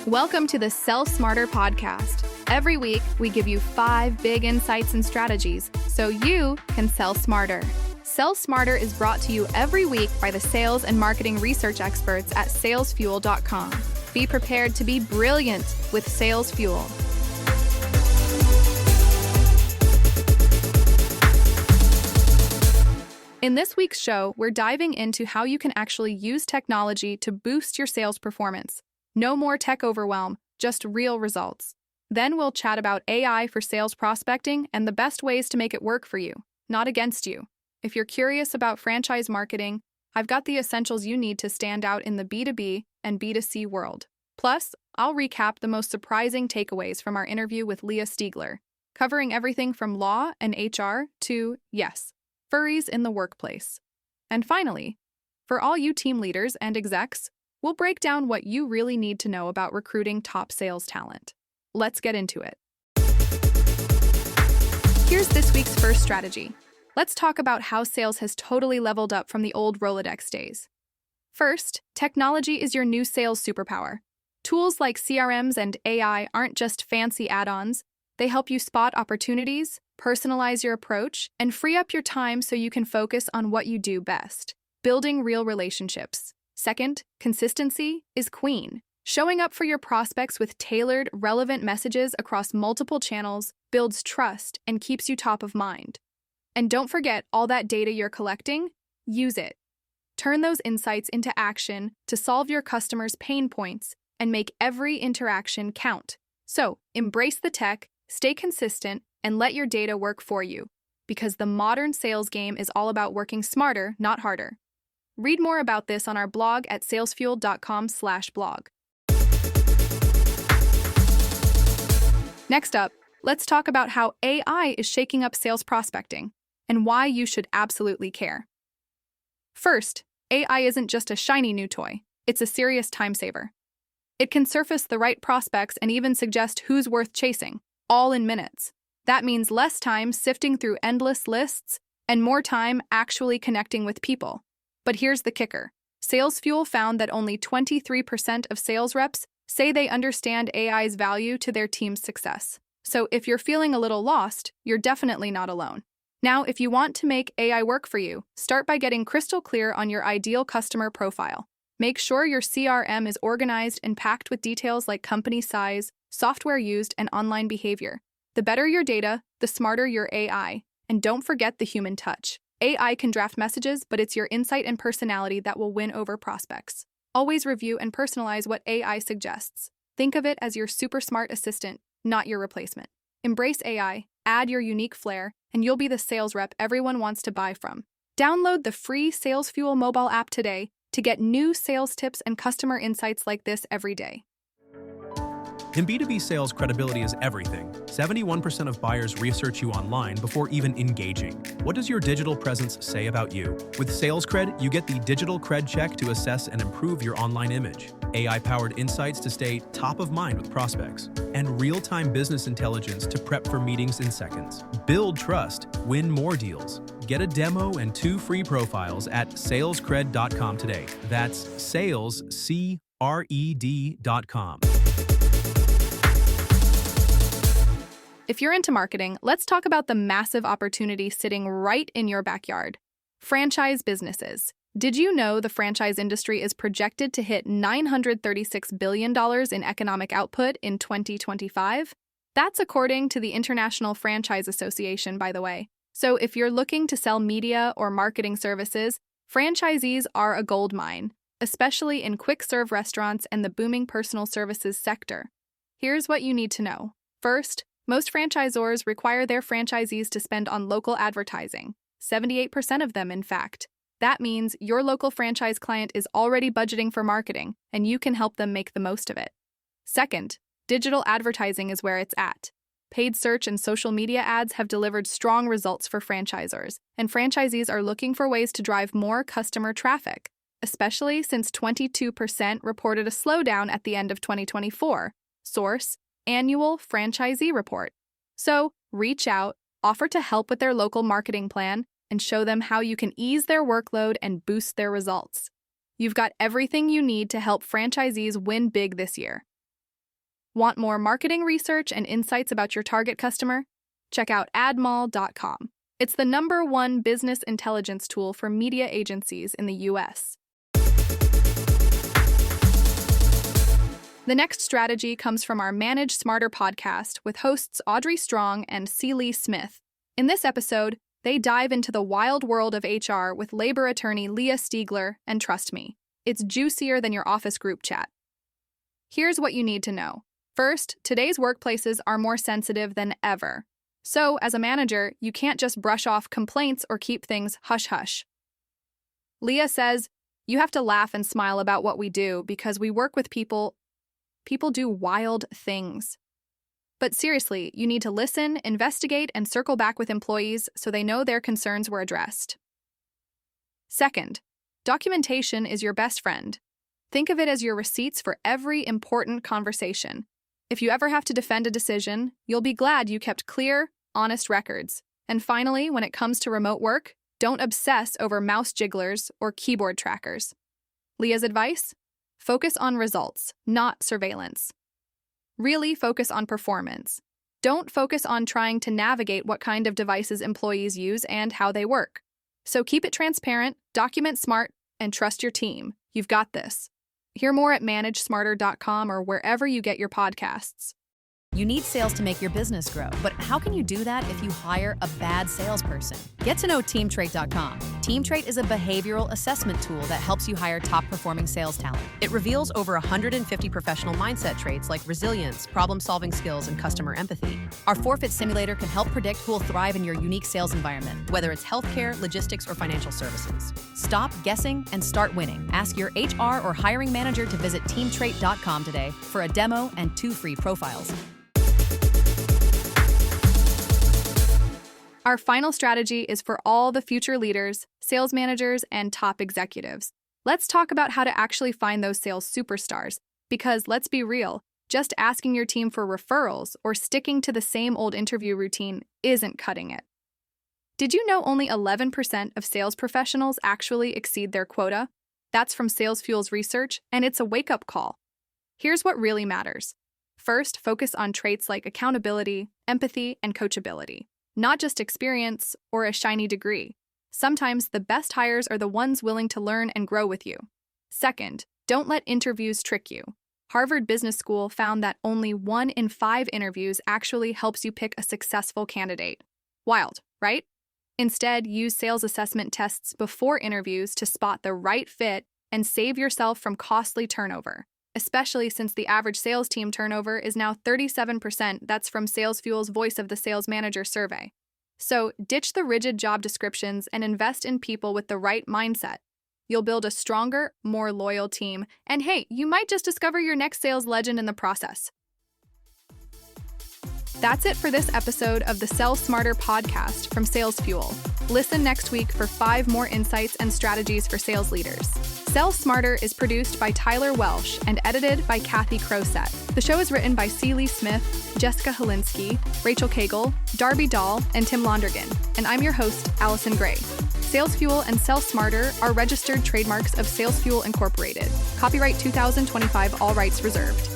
Welcome to the Sell Smarter podcast. Every week, we give you 5 big insights and strategies so you can sell smarter. Sell Smarter is brought to you every week by the sales and marketing research experts at salesfuel.com. Be prepared to be brilliant with Sales Fuel. In this week's show, we're diving into how you can actually use technology to boost your sales performance. No more tech overwhelm, just real results. Then we'll chat about AI for sales prospecting and the best ways to make it work for you, not against you. If you're curious about franchise marketing, I've got the essentials you need to stand out in the B2B and B2C world. Plus, I'll recap the most surprising takeaways from our interview with Leah Stiegler, covering everything from law and HR to, yes, furries in the workplace. And finally, for all you team leaders and execs, we'll break down what you really need to know about recruiting top sales talent. Let's get into it. Here's this week's first strategy. Let's talk about how sales has totally leveled up from the old Rolodex days. First, technology is your new sales superpower. Tools like CRMs and AI aren't just fancy add-ons. They help you spot opportunities, personalize your approach, and free up your time so you can focus on what you do best, building real relationships. Second, consistency is queen. Showing up for your prospects with tailored, relevant messages across multiple channels builds trust and keeps you top of mind. And don't forget all that data you're collecting, use it. Turn those insights into action to solve your customers' pain points and make every interaction count. So, embrace the tech, stay consistent, and let your data work for you, because the modern sales game is all about working smarter, not harder. Read more about this on our blog at salesfuel.com/blog. Next up, let's talk about how AI is shaking up sales prospecting and why you should absolutely care. First, AI isn't just a shiny new toy, it's a serious time saver. It can surface the right prospects and even suggest who's worth chasing, all in minutes. That means less time sifting through endless lists and more time actually connecting with people. But here's the kicker. Sales Fuel found that only 23% of sales reps say they understand AI's value to their team's success. So if you're feeling a little lost, you're definitely not alone. Now, if you want to make AI work for you, start by getting crystal clear on your ideal customer profile. Make sure your CRM is organized and packed with details like company size, software used, and online behavior. The better your data, the smarter your AI. And don't forget the human touch. AI can draft messages, but it's your insight and personality that will win over prospects. Always review and personalize what AI suggests. Think of it as your super smart assistant, not your replacement. Embrace AI, add your unique flair, and you'll be the sales rep everyone wants to buy from. Download the free Sales Fuel mobile app today to get new sales tips and customer insights like this every day. In B2B sales, credibility is everything. 71% of buyers research you online before even engaging. What does your digital presence say about you? With Sales Cred, you get the digital cred check to assess and improve your online image, AI-powered insights to stay top of mind with prospects, and real-time business intelligence to prep for meetings in seconds. Build trust, win more deals. Get a demo and 2 free profiles at salescred.com today. That's salescred.com. If you're into marketing, let's talk about the massive opportunity sitting right in your backyard. Franchise businesses. Did you know the franchise industry is projected to hit $936 billion in economic output in 2025? That's according to the International Franchise Association, by the way. So if you're looking to sell media or marketing services, franchisees are a gold mine, especially in quick-serve restaurants and the booming personal services sector. Here's what you need to know. First, most franchisors require their franchisees to spend on local advertising, 78% of them, in fact. That means your local franchise client is already budgeting for marketing, and you can help them make the most of it. Second, digital advertising is where it's at. Paid search and social media ads have delivered strong results for franchisors, and franchisees are looking for ways to drive more customer traffic, especially since 22% reported a slowdown at the end of 2024. Source: Annual Franchisee Report. So, reach out, offer to help with their local marketing plan, and show them how you can ease their workload and boost their results. You've got everything you need to help franchisees win big this year. Want more marketing research and insights about your target customer? Check out admall.com. It's the #1 business intelligence tool for media agencies in the US. The next strategy comes from our Manage Smarter podcast with hosts Audrey Strong and Lee Smith. In this episode, they dive into the wild world of HR with labor attorney Leah Stiegler, and trust me, it's juicier than your office group chat. Here's what you need to know. First, today's workplaces are more sensitive than ever. So, as a manager, you can't just brush off complaints or keep things hush-hush. Leah says, you have to laugh and smile about what we do because we work with people. People do wild things. But seriously, you need to listen, investigate, and circle back with employees so they know their concerns were addressed. Second, documentation is your best friend. Think of it as your receipts for every important conversation. If you ever have to defend a decision, you'll be glad you kept clear, honest records. And finally, when it comes to remote work, don't obsess over mouse jigglers or keyboard trackers. Leah's advice? Focus on results, not surveillance. Really focus on performance. Don't focus on trying to navigate what kind of devices employees use and how they work. So keep it transparent, document smart, and trust your team. You've got this. Hear more at managesmarter.com or wherever you get your podcasts. You need sales to make your business grow, but how can you do that if you hire a bad salesperson? Get to know TeamTrait.com. TeamTrait is a behavioral assessment tool that helps you hire top-performing sales talent. It reveals over 150 professional mindset traits like resilience, problem-solving skills, and customer empathy. Our forfeit simulator can help predict who will thrive in your unique sales environment, whether it's healthcare, logistics, or financial services. Stop guessing and start winning. Ask your HR or hiring manager to visit TeamTrait.com today for a demo and 2 free profiles. Our final strategy is for all the future leaders, sales managers, and top executives. Let's talk about how to actually find those sales superstars, because let's be real, just asking your team for referrals or sticking to the same old interview routine isn't cutting it. Did you know only 11% of sales professionals actually exceed their quota? That's from SalesFuel's research, and it's a wake-up call. Here's what really matters. First, focus on traits like accountability, empathy, and coachability. Not just experience or a shiny degree. Sometimes the best hires are the ones willing to learn and grow with you. Second, don't let interviews trick you. Harvard Business School found that only 1 in 5 interviews actually helps you pick a successful candidate. Wild, right? Instead, use sales assessment tests before interviews to spot the right fit and save yourself from costly turnover, especially since the average sales team turnover is now 37%. That's from SalesFuel's Voice of the Sales Manager survey. So ditch the rigid job descriptions and invest in people with the right mindset. You'll build a stronger, more loyal team, and hey, you might just discover your next sales legend in the process. That's it for this episode of the Sell Smarter podcast from SalesFuel. Listen next week for 5 more insights and strategies for sales leaders. Sell Smarter is produced by Tyler Welsh and edited by Kathy Crosett. The show is written by Lee Smith, Jessica Holinsky, Rachel Cagle, Darby Dahl, and Tim Londergan, and I'm your host, Allison Gray. SalesFuel and Sell Smarter are registered trademarks of SalesFuel Incorporated. Copyright 2025, all rights reserved.